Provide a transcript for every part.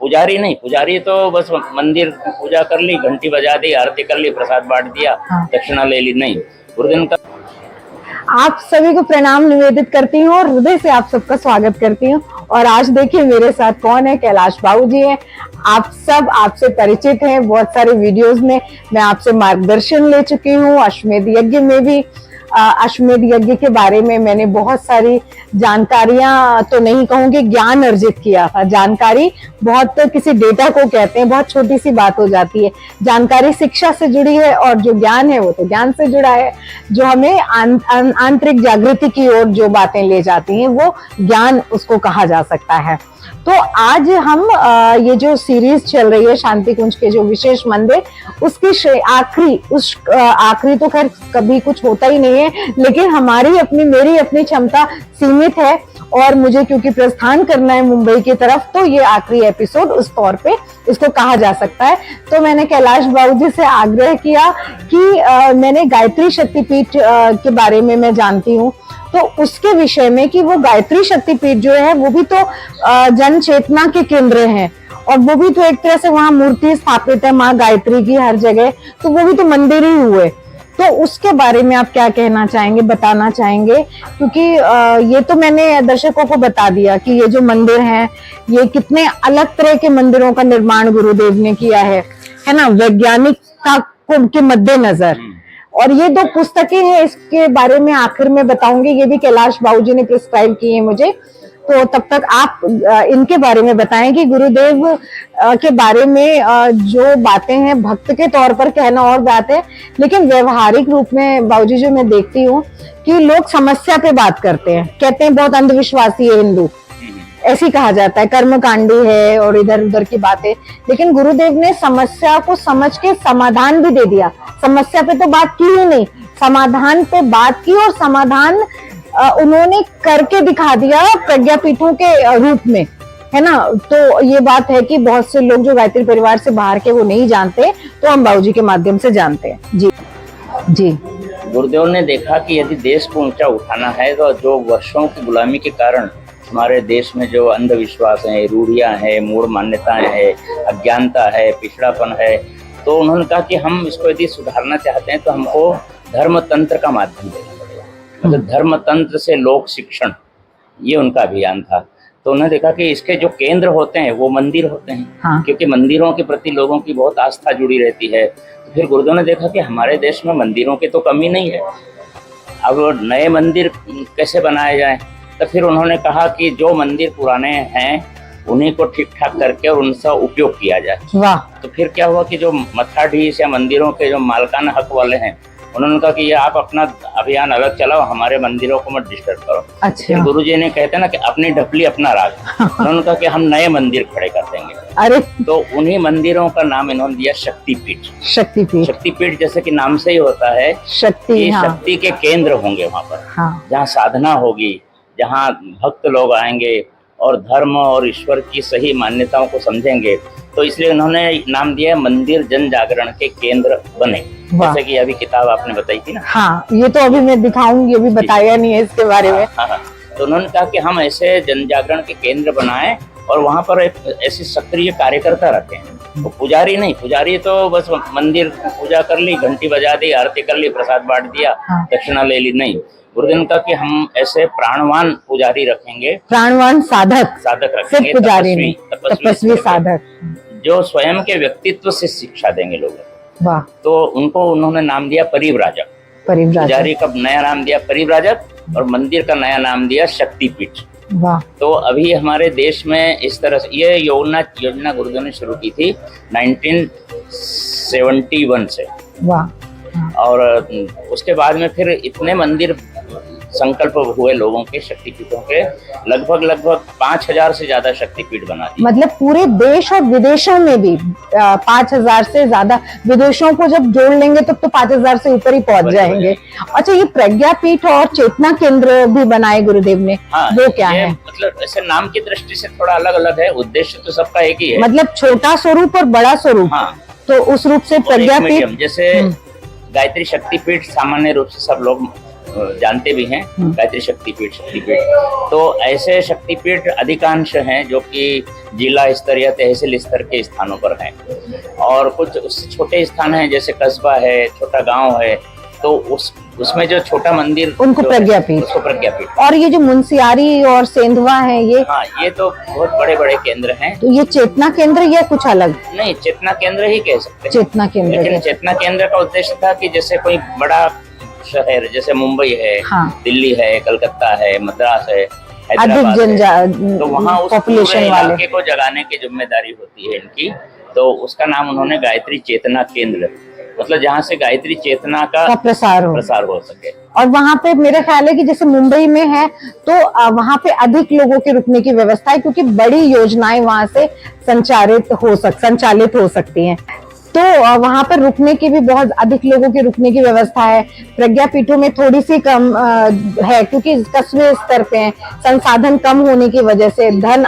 पुजारी नहीं, पुजारी तो बस मंदिर पूजा कर ली, घंटी बजा दी, आरती कर ली, प्रसाद बांट दिया, दक्षिणा ले ली, नहीं। गुरुदेव का आप सभी को प्रणाम निवेदित करती हूँ और हृदय से आप सबका स्वागत करती हूँ। और आज देखिए मेरे साथ कौन है, कैलाश बाबू जी हैं। आप सब आपसे परिचित हैं, बहुत सारे वीडियोस में मैं आपसे मार्गदर्शन ले चुकी हूँ। अश्वमेध यज्ञ में भी अश्वमेध यज्ञ के बारे में मैंने बहुत सारी जानकारियां, तो नहीं कहूंगी, ज्ञान अर्जित किया था। जानकारी बहुत किसी डेटा को कहते हैं, बहुत छोटी सी बात हो जाती है। जानकारी शिक्षा से जुड़ी है और जो ज्ञान है वो तो ज्ञान से जुड़ा है। जो हमें आंतरिक जागृति की ओर जो बातें ले जाती हैं वो ज्ञान उसको कहा जा सकता है। तो आज हम ये जो सीरीज चल रही है शांति कुंज के जो विशेष मंदिर, उसकी आखिरी तो खैर कभी कुछ होता ही नहीं है, लेकिन मेरी अपनी क्षमता सीमित है और मुझे क्योंकि प्रस्थान करना है मुंबई की तरफ, तो ये आखिरी एपिसोड उस तौर पे इसको कहा जा सकता है। तो मैंने कैलाश बाबू जी से आग्रह किया कि मैंने गायत्री शक्तिपीठ के बारे में मैं जानती हूँ, तो उसके विषय में कि वो गायत्री शक्तिपीठ जो है वो भी तो जन चेतना के केंद्र हैं और वो भी तो एक तरह से वहां मूर्ति स्थापित है माँ गायत्री की हर जगह, तो वो भी तो मंदिर ही हुए। तो उसके बारे में आप क्या कहना चाहेंगे, बताना चाहेंगे? क्योंकि ये तो मैंने दर्शकों को बता दिया कि ये जो मंदिर हैं ये कितने अलग तरह के मंदिरों का निर्माण गुरुदेव ने किया है ना, वैज्ञानिकता के मद्देनजर। और ये दो पुस्तकें हैं, इसके बारे में आखिर में बताऊंगी, ये भी कैलाश बाबू जी ने प्रिस्क्राइब की है मुझे। तो तब तक आप इनके बारे में बताएं कि गुरुदेव के बारे में जो बातें हैं भक्त के तौर पर कहना और बात है, लेकिन व्यवहारिक रूप में बाबूजी जो मैं देखती हूँ कि लोग समस्या पे बात करते हैं, कहते हैं बहुत अंधविश्वासी है हिंदू, ऐसे कहा जाता है, कर्मकांडी है और इधर उधर की बातें। लेकिन गुरुदेव ने समस्या को समझ के समाधान भी दे दिया। समस्या पे तो बात की ही नहीं, समाधान पे बात की और समाधान उन्होंने करके दिखा दिया प्रज्ञापीठों के रूप में, है ना। तो ये बात है कि बहुत से लोग जो गायत्री परिवार से बाहर के वो नहीं जानते, तो हम बाबूजी के माध्यम से जानते हैं। जी जी। गुरुदेव ने देखा कि यदि देश को ऊंचा उठाना है तो जो वर्षों की गुलामी के कारण हमारे देश में जो अंधविश्वास है, रूढ़ियां हैं, मूढ़ मान्यताएं हैं, अज्ञानता है, पिछड़ापन है, तो उन्होंने कहा कि हम इसको यदि सुधारना चाहते हैं तो हमको धर्म तंत्र का माध्यम देना पड़ेगा। मतलब धर्म तंत्र से लोक शिक्षण, ये उनका अभियान था। तो उन्होंने देखा कि इसके जो केंद्र होते हैं वो मंदिर होते हैं। हाँ। क्योंकि मंदिरों के प्रति लोगों की बहुत आस्था जुड़ी रहती है। तो फिर गुरुदेव ने देखा कि हमारे देश में मंदिरों की तो कमी नहीं है, अब नए मंदिर कैसे बनाए जाए। तो फिर उन्होंने कहा कि जो मंदिर पुराने हैं उन्हीं को ठीक ठाक करके और उनका उपयोग किया जाए। वाह। तो फिर क्या हुआ कि जो मठाधीश या मंदिरों के जो मालकान हक वाले हैं, उन्होंने कहा कि ये आप अपना अभियान अलग चलाओ, हमारे मंदिरों को मत डिस्टर्ब करो। अच्छा। फिर गुरुजी ने कहते ना कि अपनी ढपली अपना राग। उन्होंने कहा कि हम नए मंदिर खड़े कर देंगे। अरे। तो उन्हीं मंदिरों का नाम इन्होंने दिया शक्तिपीठ। शक्तिपीठ, शक्तिपीठ जैसे कि नाम से ही होता है शक्ति। हाँ। शक्ति के केंद्र होंगे वहाँ पर। हाँ। जहाँ साधना होगी, जहाँ भक्त लोग आएंगे और धर्म और ईश्वर की सही मान्यताओं को समझेंगे, तो इसलिए उन्होंने नाम दिया मंदिर जन जागरण के केंद्र बने। जैसे कि अभी किताब आपने बताई थी ना। हाँ, ये तो अभी मैं दिखाऊंगी, अभी बताया नहीं है इसके बारे में। हाँ, तो उन्होंने कहा कि हम ऐसे जन जागरण के केंद्र बनाएं और वहाँ पर एक ऐसे सक्रिय कार्यकर्ता रखें। तो पुजारी नहीं, पुजारी तो बस मंदिर पूजा कर ली, घंटी बजा दी, आरती कर ली, प्रसाद बांट दिया, दक्षिणा ले ली, नहीं। गुरुदेव का कि हम ऐसे प्राणवान पुजारी रखेंगे, प्राणवान साधक रखेंगे, तपस्वी साधक, जो स्वयं के व्यक्तित्व से शिक्षा देंगे लोगों। वाह। तो उनको उन्होंने नाम दिया परिव्राजक। पुजारी का नया नाम दिया परिव्राजक और मंदिर का नया नाम दिया शक्तिपीठ। वाह। तो अभी हमारे देश में इस तरह से ये योजना गुरुदेव ने शुरू की थी 1971 से। वाह। और उसके बाद में फिर इतने मंदिर संकल्प हुए लोगों के, शक्तिपीठों के, लगभग 5000 से ज्यादा शक्तिपीठ बना दी। मतलब पूरे देश और विदेशों में भी 5000 से ज्यादा, विदेशों को जब जोड़ लेंगे तब तो 5000 से ऊपर ही पहुंच जाएंगे। अच्छा, ये प्रज्ञापीठ और चेतना केंद्र भी बनाए गुरुदेव ने। हाँ, वो क्या है? मतलब ऐसे नाम की दृष्टि से थोड़ा अलग अलग है, उद्देश्य तो सबका एक ही है। मतलब छोटा स्वरूप और बड़ा स्वरूप। हाँ। तो उस रूप से प्रज्ञापीठ, जैसे गायत्री शक्तिपीठ सामान्य रूप से सब लोग जानते भी हैं, गायत्री शक्तिपीठ। तो ऐसे शक्तिपीठ अधिकांश हैं जो कि जिला स्तर या तहसील स्तर के स्थानों पर हैं, और कुछ उससे छोटे स्थान हैं जैसे कस्बा है, छोटा गांव है, तो उसमें जो छोटा मंदिर उनको प्रज्ञापीठ, उसको प्रज्ञापीठ। और ये जो मुंसियारी और सेंधवा है ये, हाँ, ये तो बहुत बड़े बड़े केंद्र हैं। तो ये चेतना केंद्र या कुछ अलग? नहीं, चेतना केंद्र ही कह सकते हैं। चेतना केंद्र, लेकिन चेतना केंद्र का उद्देश्य था कि जैसे कोई बड़ा शहर जैसे मुंबई है, हाँ, दिल्ली है, कलकत्ता है, मद्रास है, अधिक तो वहाँ उस पॉपुलेशन वाले इलाके को जगाने की जिम्मेदारी होती है इनकी। तो उसका नाम उन्होंने गायत्री चेतना केंद्र, मतलब जहाँ से गायत्री चेतना का प्रसार हो सके। और वहाँ पे मेरा ख्याल है कि जैसे मुंबई में है तो वहाँ पे अधिक लोगों के रुकने की व्यवस्था है, क्योंकि बड़ी योजनाएं वहाँ से संचालित हो सकती हैं। तो वहाँ पर रुकने की भी बहुत अधिक लोगों के रुकने की व्यवस्था है। प्रज्ञापीठों में थोड़ी सी कम है, क्योंकि कस्बे स्तर पे हैं, संसाधन कम होने की वजह से, धन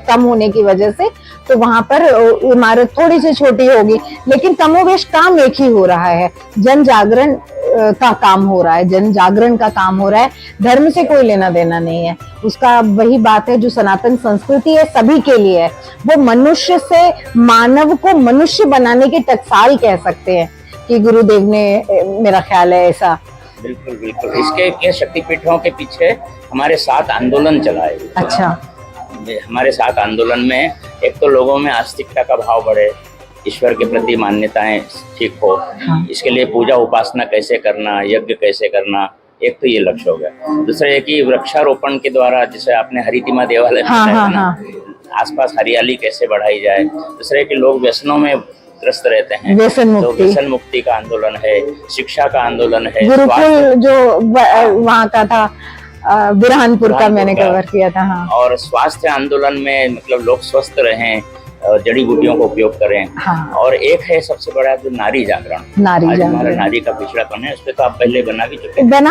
कम होने की वजह से, तो वहां पर इमारत थोड़ी सी छोटी होगी, लेकिन कमोवेश काम एक ही हो रहा है। जन जागरण का काम हो रहा है, जन जागरण का काम हो रहा है। धर्म से कोई लेना देना नहीं है उसका। वही बात है जो सनातन संस्कृति है, सभी के लिए है। वो मनुष्य से मानव को मनुष्य बनाने की टकसाल कह सकते हैं कि गुरुदेव ने, मेरा ख्याल है ऐसा। बिल्कुल बिल्कुल। इसके शक्तिपीठों के पीछे हमारे 7 आंदोलन चलाए। अच्छा। हमारे 7 आंदोलन में एक तो लोगों में आस्तिकता का भाव बढ़े, ईश्वर के प्रति मान्यताएं ठीक हो, हाँ। इसके लिए पूजा उपासना कैसे करना, यज्ञ कैसे करना, एक तो ये लक्ष्य हो गया। दूसरा ये कि वृक्षारोपण के द्वारा, जैसे आपने हरितिमा देवालय आसपास हरियाली कैसे बढ़ाई जाए। दूसरा कि लोग व्यसनों में ग्रस्त रहते हैं, तो व्यसन मुक्ति का आंदोलन है, शिक्षा का आंदोलन है। गुरुकुल जो वहाँ का था, बुरहानपुर का मैंने कवर किया था। हाँ। और स्वास्थ्य आंदोलन में मतलब लोग स्वस्थ रहें, जड़ी बूटियों का उपयोग करें। हाँ। और एक है सबसे बड़ा जो नारी जागरण, हमारा नारी का पिछड़ापन है, उस पर तो आप पहले बना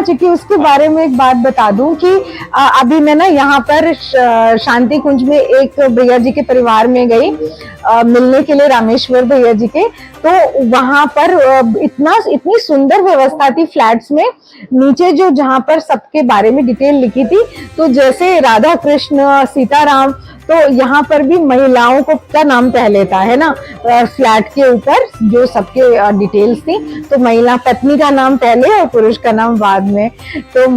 चुकी। उसके बारे में एक बात बता दूं कि अभी मैं ना यहाँ पर शांति कुंज में एक भैया जी के परिवार में गई मिलने के लिए, रामेश्वर भैया जी के। तो वहां पर इतनी सुंदर व्यवस्था थी फ्लैट्स में, नीचे जो जहाँ पर सबके बारे में डिटेल लिखी थी, तो जैसे राधा कृष्ण, सीताराम, तो यहाँ पर भी महिलाओं को का नाम पहले था, है ना, फ्लैट के ऊपर जो सबके डिटेल्स थी, तो महिला पत्नी का नाम पहले और पुरुष का नाम बाद में। तो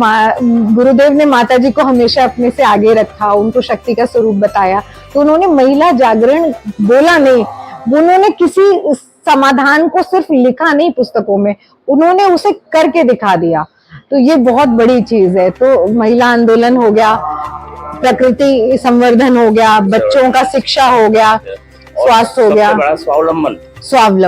गुरुदेव ने माता जी को हमेशा अपने से आगे रखा, उनको शक्ति का स्वरूप बताया। तो उन्होंने महिला जागरण बोला नहीं, उन्होंने किसी समाधान को सिर्फ लिखा नहीं पुस्तकों में, उन्होंने उसे करके दिखा दिया। तो ये बहुत बड़ी चीज है। तो महिला आंदोलन हो गया, प्रकृति संवर्धन हो गया, बच्चों का शिक्षा हो गया, स्वास्थ्य हो गया, बड़ा स्वावलंबन,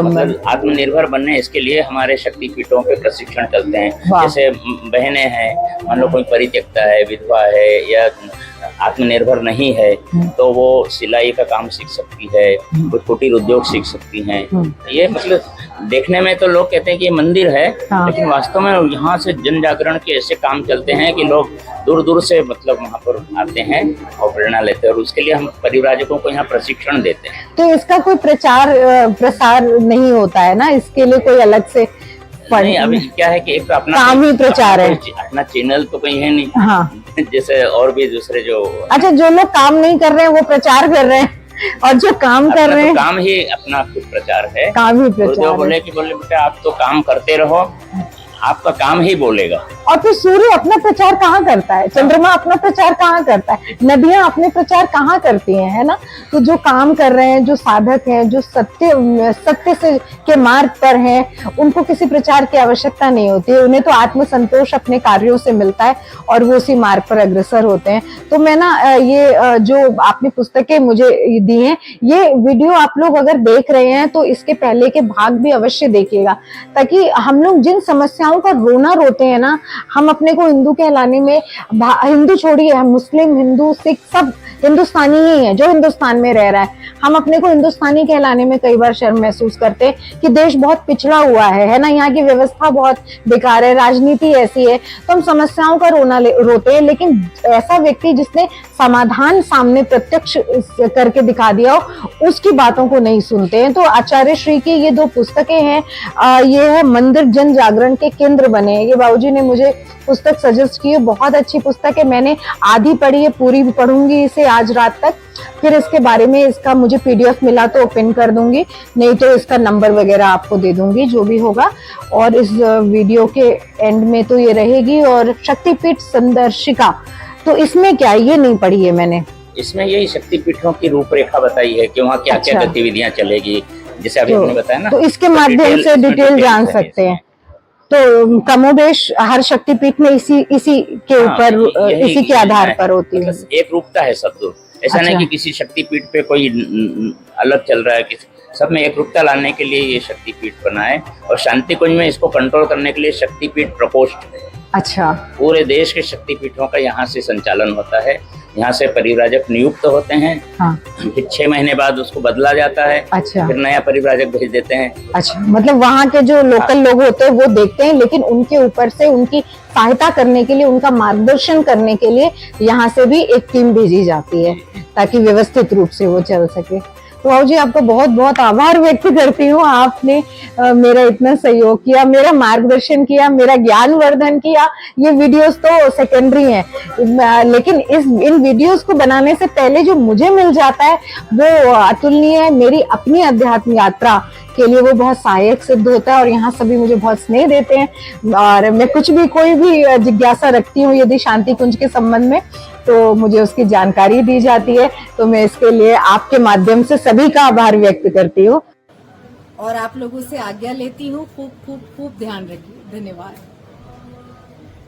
मतलब आत्मनिर्भर बनने, इसके लिए हमारे शक्तिपीठों पे प्रशिक्षण चलते हैं। जैसे बहनें हैं, मान लो कोई परित्यक्ता है, विधवा है या आत्मनिर्भर नहीं है, तो वो सिलाई का काम सीख सकती है, कोई कुटीर उद्योग सीख सकती हैं। ये मतलब देखने में तो लोग कहते हैं कि ये मंदिर है, लेकिन वास्तव में यहाँ से जन जागरण के ऐसे काम चलते हैं कि लोग दूर दूर से मतलब वहाँ पर आते हैं और प्रेरणा लेते हैं, और उसके लिए हम परिव्राजकों को यहाँ प्रशिक्षण देते हैं। तो इसका कोई प्रसार नहीं होता है ना, इसके लिए कोई अलग से नहीं? अभी क्या है कि एक तो अपना काम ही प्रचार है, अपना चैनल तो कहीं है नहीं। हाँ। जैसे और भी दूसरे जो, अच्छा, जो लोग काम नहीं कर रहे हैं वो प्रचार कर रहे हैं, और जो काम कर रहे हैं, काम ही अपना खुद प्रचार है, काम ही प्रचार है। बोले बेटा आप तो काम करते रहो, आपका काम ही बोलेगा। और फिर सूर्य अपना प्रचार कहाँ करता है, चंद्रमा अपना प्रचार कहाँ करता है, नदियां अपने प्रचार कहाँ करती हैं, है ना। तो जो काम कर रहे हैं, जो साधक हैं, जो सत्य से के मार्ग पर हैं, उनको किसी प्रचार की आवश्यकता नहीं होती है। उन्हें तो आत्मसंतोष अपने कार्यों से मिलता है और वो उसी मार्ग पर अग्रसर होते हैं। तो मैं ना ये जो आपने पुस्तकें मुझे दी हैं, ये वीडियो आप लोग अगर देख रहे हैं तो इसके पहले के भाग भी अवश्य देखिएगा, ताकि हम लोग जिन समस्याओं का रोना रोते हैं ना, हम अपने को हिंदू कहलाने में, हिंदू छोड़िए, हम मुस्लिम, हिंदू, सिख सब हिंदुस्तानी ही है जो हिंदुस्तान में रह रहा है। हम अपने को हिंदुस्तानी कहलाने में कई बार शर्म महसूस करते हैं कि देश बहुत पिछड़ा हुआ है ना, यहाँ की व्यवस्था बहुत बेकार है, राजनीति ऐसी है, तो हम समस्याओं का रोना रोते हैं। लेकिन ऐसा व्यक्ति जिसने समाधान सामने प्रत्यक्ष करके दिखा दिया हो, उसकी बातों को नहीं सुनते हैं। तो आचार्य श्री की ये 2 पुस्तकें हैं, ये है मंदिर जन जागरण के केंद्र बने। ये बाबूजी ने मुझे पुस्तक सजेस्ट की है, बहुत अच्छी पुस्तक है। मैंने आधी पढ़ी है, पूरी भी पढ़ूंगी इसे आज रात तक। फिर इसके बारे में इसका मुझे पीडीएफ मिला तो ओपन कर दूंगी, नहीं तो इसका नंबर वगैरह आपको दे दूंगी जो भी होगा। और इस वीडियो के एंड में तो ये रहेगी। और शक्तिपीठ संदर्शिका, तो इसमें क्या, ये नहीं पढ़ी है मैंने। इसमें यही शक्तिपीठों की रूपरेखा बताई है कि वहाँ क्या क्या अच्छा। गतिविधियां चलेगी, जैसे अभी हमने बताया ना। तो इसके माध्यम से डिटेल जान सकते हैं। तो कमोबेश हर शक्तिपीठ में इसी के ऊपर इसी के आधार पर होती है। मतलब एक रूपता है सब। तो ऐसा नहीं कि किसी शक्तिपीठ पे कोई अलग चल रहा है, किसी सब में एक रूपता लाने के लिए ये शक्तिपीठ बना है। और शांति कुंज में इसको कंट्रोल करने के लिए शक्तिपीठ प्रकोष्ठ है। अच्छा। पूरे देश के शक्तिपीठों का यहाँ से संचालन होता है। यहाँ से परिव्राजक नियुक्त होते हैं। हाँ। फिर 6 महीने बाद उसको बदला जाता है। अच्छा। फिर नया परिव्राजक भेज देते हैं। अच्छा, मतलब वहाँ के जो लोकल लोग होते हैं वो देखते हैं, लेकिन उनके ऊपर से उनकी सहायता करने के लिए, उनका मार्गदर्शन करने के लिए यहाँ से भी एक टीम भेजी जाती है ताकि व्यवस्थित रूप से वो चल सके। तो बाबू जी, आपका बहुत बहुत आभार व्यक्त करती हूँ। आपने मेरा इतना सहयोग किया, मेरा मार्गदर्शन किया, मेरा ज्ञान वर्धन किया। ये वीडियोस तो सेकेंडरी हैं, लेकिन इन वीडियोस को बनाने से पहले जो मुझे मिल जाता है वो अतुलनीय है। मेरी अपनी अध्यात्म यात्रा के लिए वो बहुत सहायक सिद्ध होता है। और यहाँ सभी मुझे बहुत स्नेह देते हैं। और मैं कुछ भी, कोई भी जिज्ञासा रखती हूँ यदि शांति कुंज के संबंध में, तो मुझे उसकी जानकारी दी जाती है। तो मैं इसके लिए आपके माध्यम से सभी का आभार व्यक्त करती हूँ। और आप लोगों से आज्ञा लेती हूँ। खूब खूब खूब ध्यान रखिए। धन्यवाद।